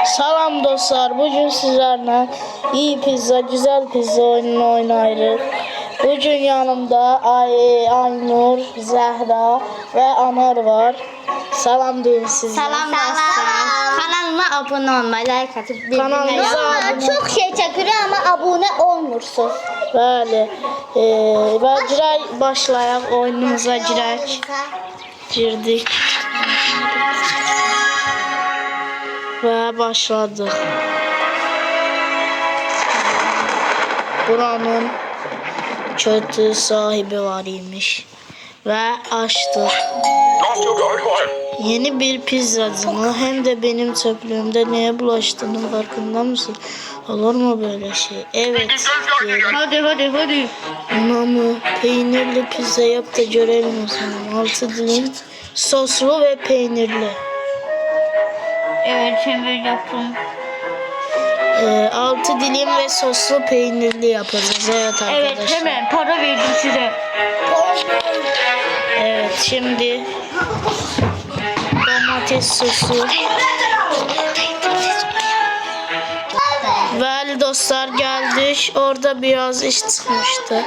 Salam dostlar, bugün sizlerle iyi pizza, güzel pizza oyununu oynayırıq. Bugün yanımda Aynur, Zəhra ve Anar var. Salam deyin sizə. Salam dostlar. Kanalıma abone olmayı, like atıp Kanalımıza bildirimleri çok şey çekiyor ama abone olmursunuz. Bəli. Və girək, başlayaq oyunumuza girək. Girdik. Ve başladık. Buranın kötü sahibi var imiş. Ve açtık. Yeni bir pizzacını hem de benim çöplüğümde neye bulaştığının farkında mısın? Olur mu böyle şey? Evet diyelim. Hadi. Mamı peynirli pizza yap da görelim o zaman. 6 dilim soslu ve peynirli. Evet, şimdi yaptım. 6 dilim ve soslu peynirli yapacağız. Evet arkadaşlar. Evet, hemen para verdim size. Evet, şimdi domates sosu. Ve dostlar geldik. Orada biraz iş çıkmıştı.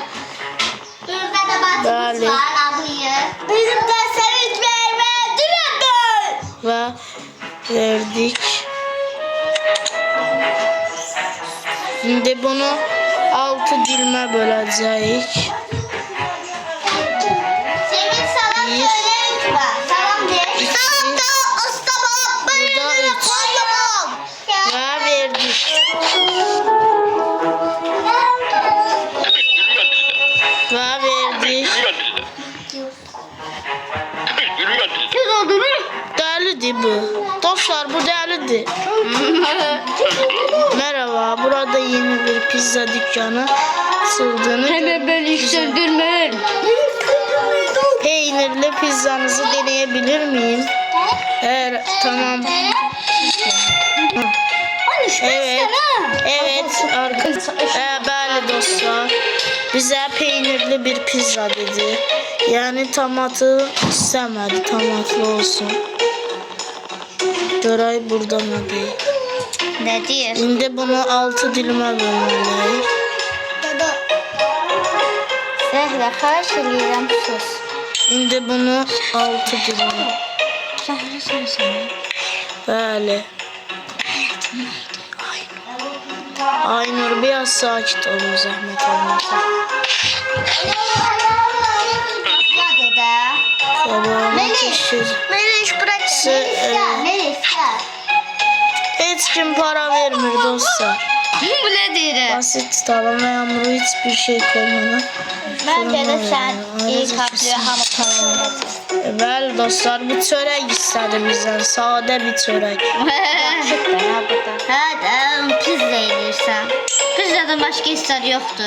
Bəli. Bizim de sevinç vermediler. Ve verdik. Şimdi bunu 6 dilime böleceğiz. Sevinç salam Bir. söyle lütfen. Salam de. Salam da ustamam. Burada 3. Ve verdik. Ve verdik. Siz oldunuz. Delidir bu. Dostlar bu delidir. Merhaba, burada yeni bir pizza dükkanı açıldığını Hemen beni yükseldirmeyin. Peynirli pizzanızı deneyebilir miyim? Eğer tamam. Evet arkadaşlar. Bəli dostlar. Bize peynirli bir pizza dedi. Yani tomatı istemedi. Tomatlı olsun. Görey burada ne değil. Ne diyor? Şimdi bunu 6 dilime bölmeliyiz. Zəhra, xahiş edirəm sus. Şimdi bunu 6 dilime. Zəhra sensin. Bəli. Aynur biraz sakit olun zahmet olmasa. Sabahın teşhir. Melis bırak. Melis. Hiç kim para vermir dostlar. Bu ne diyor? Basit tutalım ve hamuru hiçbir şey koymadan. Bence de sen Aynen, iyi aynen. kalpli hamur kavurmalısın. Bəli dostlar, bu çörek istedi bizden. Sade bir çörek. Hadi pizza yeyirsən. Pizzadan başqa istər yoxdur.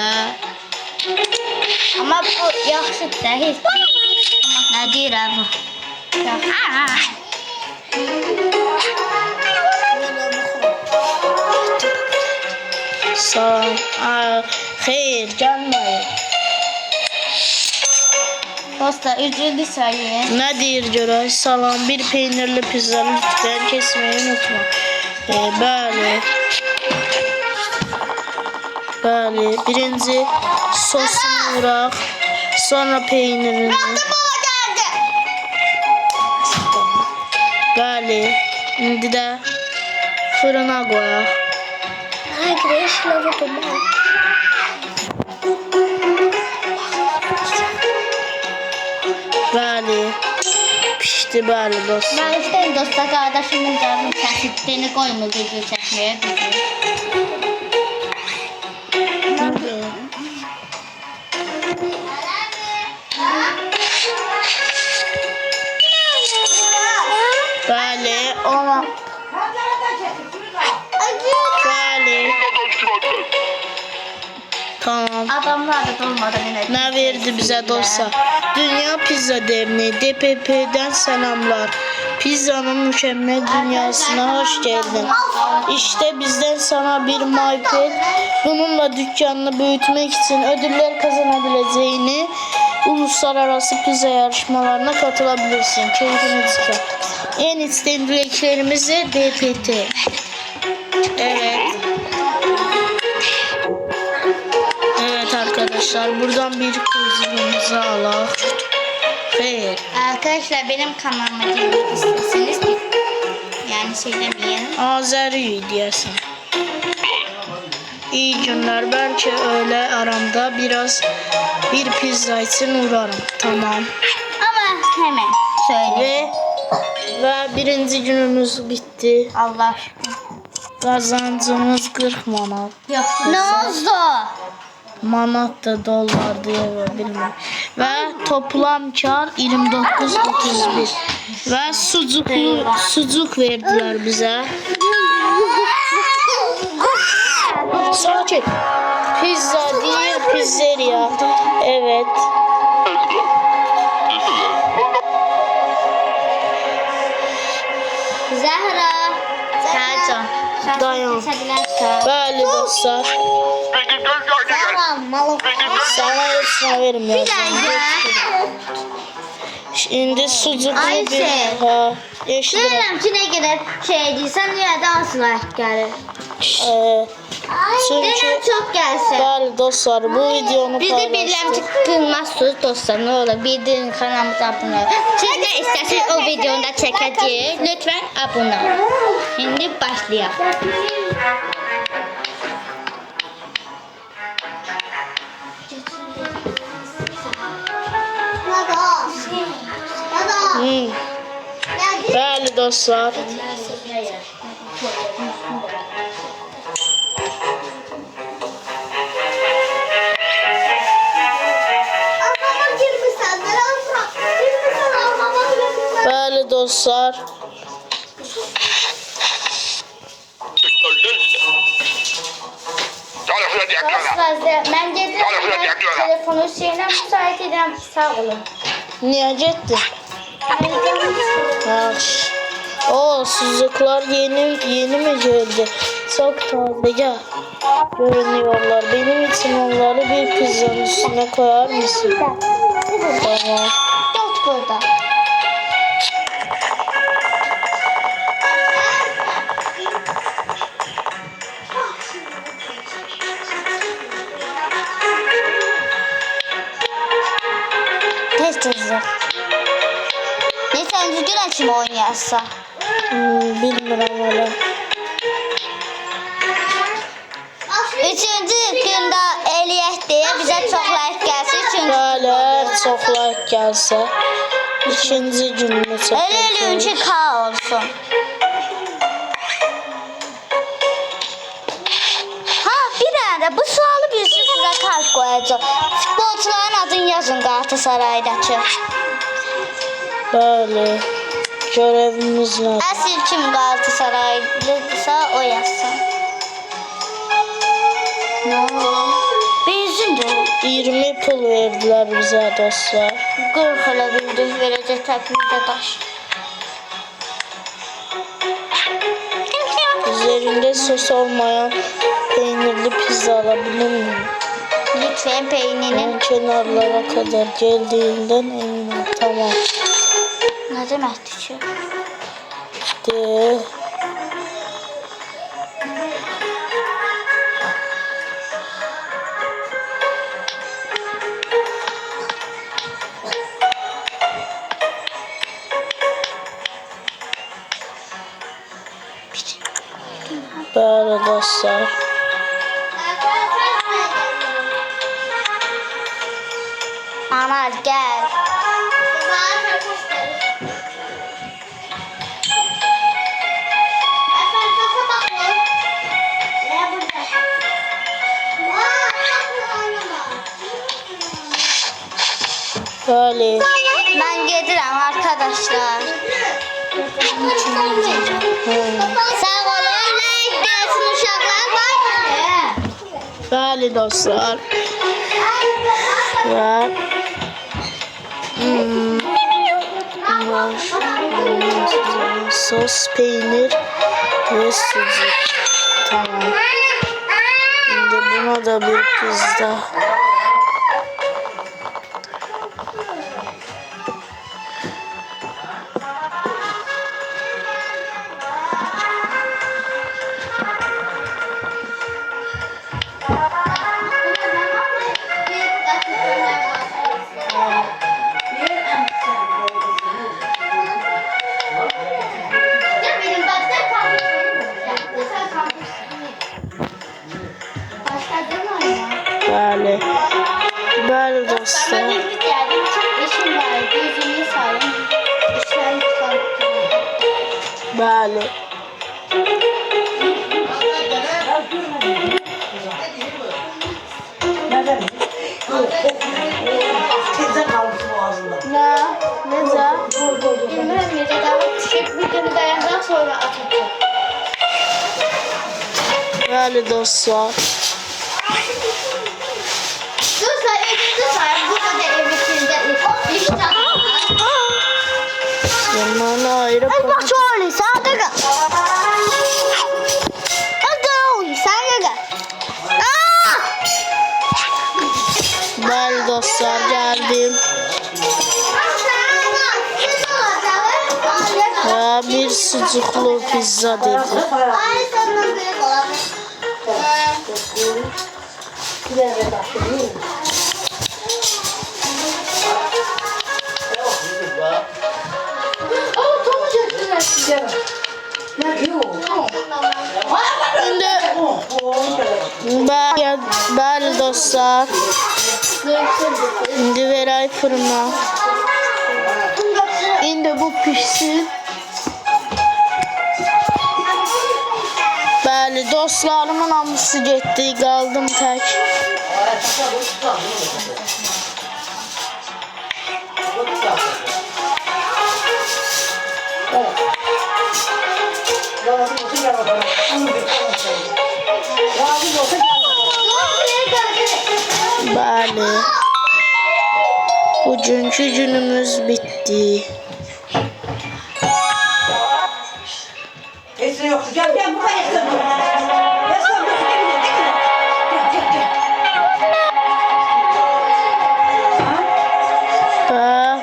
Amma bu yaxşıdır da heç. Nə deyirəm bu? Sağ Hayır, gelmeyin. Dostlar ücretli sayın. Ne deyir görək? Salam, bir peynirli pizza lütfen kesmeyi unutma. Bəli. Bəli. Birinci sosunu vuraq. Sonra peynirini. Bəli. İndi də fırına qoyaq. Bəli. Pişdi bəli dostlar. Ben istəyim dostlar qardaşımın canını kəsitdiyini qoymur video çəkməyə bizi. Bəli. Ona. Bəli. Tamam. Adamlar da dolmadan yine. Ne verdi bize dostlar? Dünya Pizza Derneği DPP'den selamlar. Pizzanın mükemmel dünyasına hoş geldin. İşte bizden sana bir MyPad. Bununla dükkanını büyütmek için ödüller kazanabileceğini, uluslararası pizza yarışmalarına katılabilirsin. Keyfini çıkar. En içten dileklerimizi DPT. Evet. Evet arkadaşlar, buradan bir kızımızı alalım. Evet. Arkadaşlar benim kanalıma girmek isterseniz yani şey demeyelim. Azeri diyorsun. İyi günler. Belki öğle aramda biraz bir pizza için uğrarım. Tamam. Ama hemen söyle. Ve birinci günümüz bitti. Allah aşkına. Kazancımız 40 manat. Yok. Ne oldu? Manat da dolar diye bilmiyorum. Ve toplam kar 29.31. Ve sucuk verdiler bize. Sakin. Pizza değil, pizzeria. Evet. Zahra. Sercan. Dayan. Bəli dostlar. Sana hepsine vermiyorum. Şimdi sucuklu bir... Ayşe. Ha, eşitler. Bilmiyorum ki ne kadar şey değilsen yine de asla gelir. Çünkü Benim çok gelse. bəli dostlar, bu videonu Bir de bilirəm ki kılmazsınız dostlar, ne olur bildirin kanalımıza abone olun. Siz de isterseniz o videonu da çekeceğiz. Lütfen abone olun. Şimdi başlayalım. Bəli dostlar. Bəli dostlar. Dostlar ben gedirəm, telefonu şeyle müsait edəm, sağ olun. Niye getdin? Yaxşı. O sucuklar yeni mi geldi? Çok taze görünüyorlar. Benim için onları bir pizzanın üstüne koyar mısın? Tamam. Tut burada. Test hızlı. Neyse düzgün açım oynayarsa. Bilmiyorum hala. Üçüncü günde eləyək deyə bizə çox like gəlsin. Çünki Bəli, çok like gelse. İkinci gününü eləyək ki K olsun. Ha bir dənə bu sualı birisi sizə kalp qoyacaq. Futbolçuların adını yazın Galatasaraydakı. Bəli. Görevimiz ne? Əsl kim Galatasaraylıdırsa o yazsın. Ne oldu? Benzindir. 20 pul verdiler bize dostlar. 40 elə bildik verəcək təpimizdə daş. Üzerinde sos olmayan peynirli pizza alabilir miyim? Lütfen peyninin. Ben kenarlara kadar geldiğinden eminim. Tamam. Ne deməkdir ki? De. Böyle dostlar. Anar gel. Böyle. Ben gedirəm arkadaşlar. Sağ olun. Like gelsin uşaqlar. Bye. Böyle dostlar. Ve sos, peynir ve sucuk. Tamam. Şimdi buna da bir pizza. Bəli. Bəli dostlar. Ben bir geldim. Çok işim vardı. Yüzümü sardım. İşler çıkarttım. Bəli. Ne? Necə? Bilmem ya da düşüp bir günü dayanacak sonra atacak. Bəli dostlar. Dur say, ödünü say. Burada da ev içinde iş takımı. Zamanı ayrı Bak şöyle sen de gel. Hadi sen de gel. Bəli dostlar, gəldim. Ha, bir sucuklu pizza dedi. Bəli dostlar. İndi verək fırına. İndi bu pişsin. Bəli dostlarımın hamısı getdi, qaldım tək. Bəli. Bugünkü günümüz bitti. Esra yoktu. Gel gel buraya Esra. Esra yoktu. Gel gel. Ha,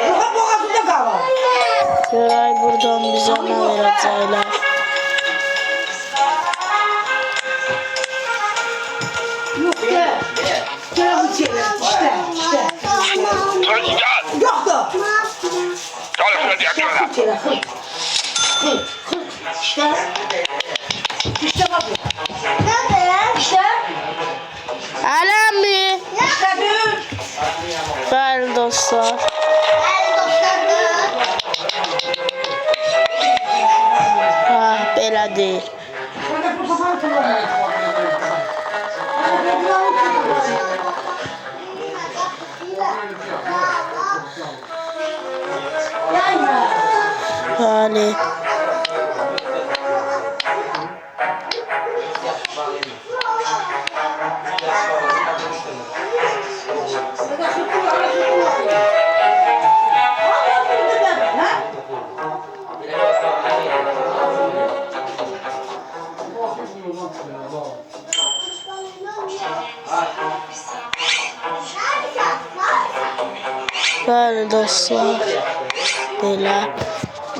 Yok boğazında kal. Göray buradan bize ne verecekler? Yok gel. Gel bu şeyler. İşte. Yoktu. Şeyler. İşte. İşte bak. İşte. Alem mi? İşte bir. Bəli dostlar. Ha, belə deyil. Bəli. Bəli dostlar. Belə.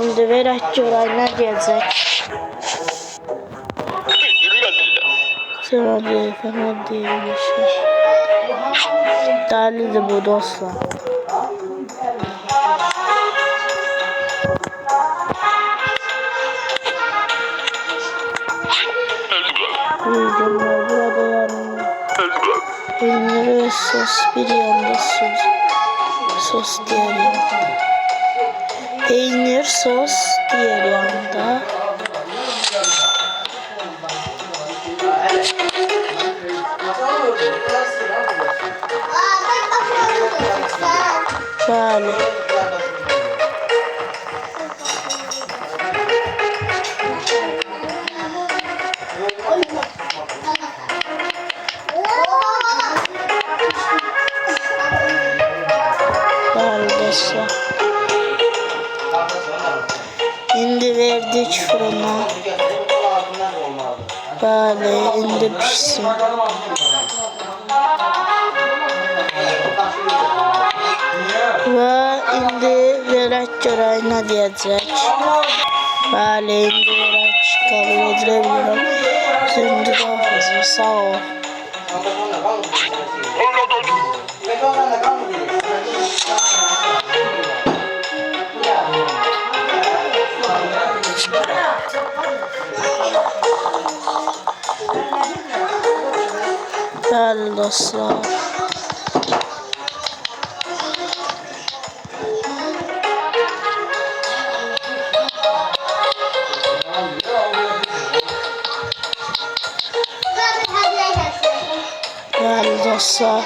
İndi verək görək nə deyəcək. Fena değil, fena değilmiş. Delidir bu dostlar. İyi günler, burada yanında. Peynir ve sos, bir yanda sos diğer yanda. Peynir, sos diğer yanda. Bəli. Bəli dostlar. İndi verdik fırına. Bəli, indi pişsin. Və indi verək görək nə deyəcək. Bəli, indi verək qəbul edilə bilirəm. Şimdi daha fazla sağ ol. Bəli Bəli dostlar. Bəli dostlar.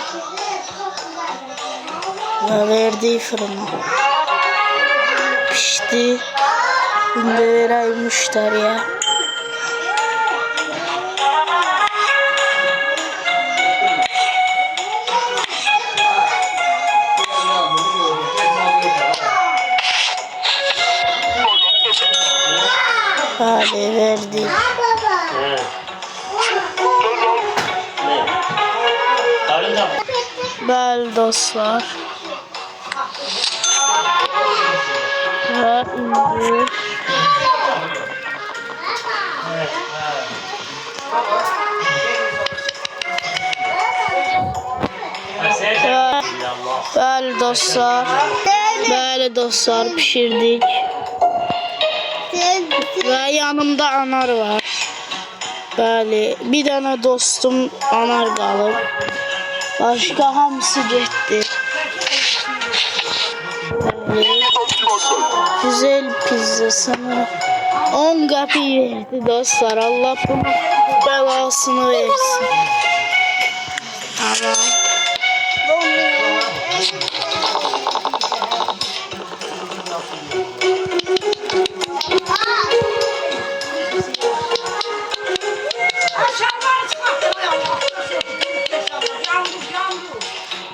Və verdiyi fırına. Pişdi. İndi verək müştəriyə. Bəli, verdik. Bəli dostlar. Və indi bəli dostlar. Bəli dostlar, pişirdik. Və yanımda anar var. Bəli, bir dənə dostum anar qalıb. Başqa hamısı getdi. Bəli. Güzel pizzasını 10 qəpi verdi dostlar. Allah bunun bəlasını versin. Tamam.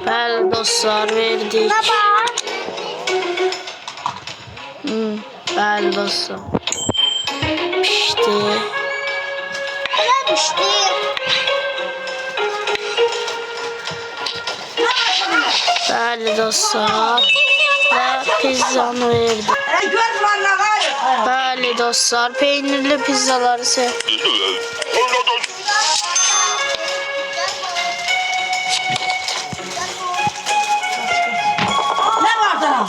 Bəli dostlar, verdik. Bəli dostlar. Pişdi. Bəli dostlar. Və pizzanı verdik. Bəli dostlar, peynirli pizzaları sevdim. Ne var daha?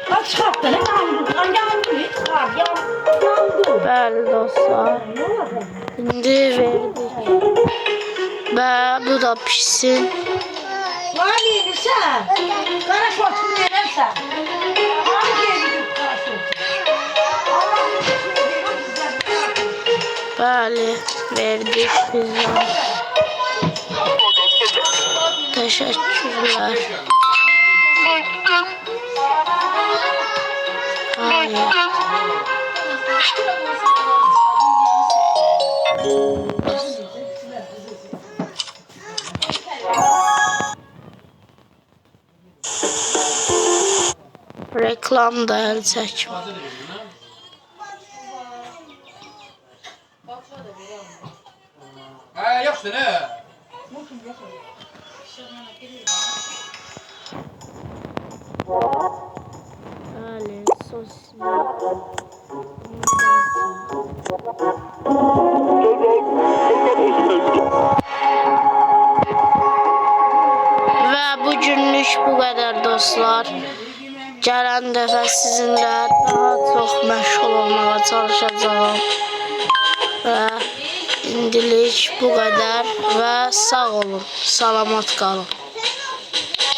Kaç kaptı? Ne yandı? Yandı mı? Yandı. Bəli dostlar. İndi verdik. Və bu da pişsin. Var mıydı sen? Kara şortunu verirsen. Hangi yeri kara şortunu? Bəli, verdik pizza. Teşekkürler. Hayır. Reklam da el çəkim. Yaxşıdır, nə? Bəli, sos. Və bugünlük bu qədər dostlar. Gələn dəfə sizinlə daha çox məşğul olmağa çalışacağım. Və indilik bu qədər və sağ olun, salamat qalın.